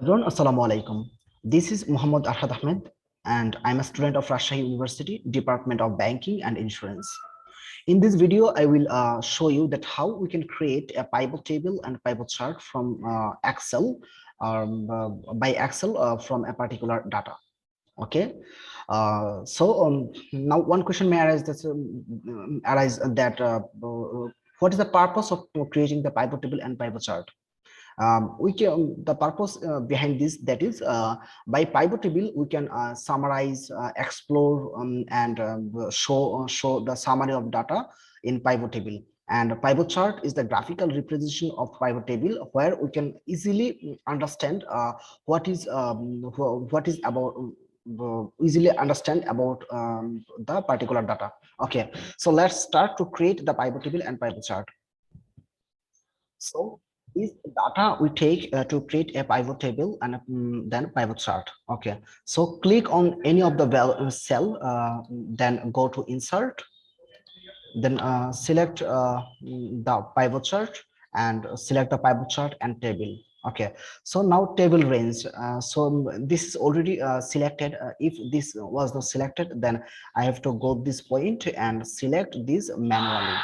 Everyone, Assalamu alaikum. This is Muhammad Arhad Ahmed, and I'm a student of Rajshahi University, Department of Banking and Insurance. In this video, I will show you that how we can create a pivot table and pivot chart from Excel, by Excel from a particular data. Okay, now one question may arise that what is the purpose of creating the pivot table and pivot chart? We can the purpose behind this, that is by pivot table we can summarize, explore, and show the summary of data in pivot table, and a pivot chart is the graphical representation of pivot table where we can easily understand what is about easily understand about the particular data. Okay, so let's start to create the pivot table and pivot chart. So this data we take to create a pivot table and then pivot chart. Okay, so click on any of the cell, then go to insert, then select the pivot chart and select the pivot chart and table. Okay, so now table range. So this is already selected. If this was not selected, then I have to go this point and select this manually.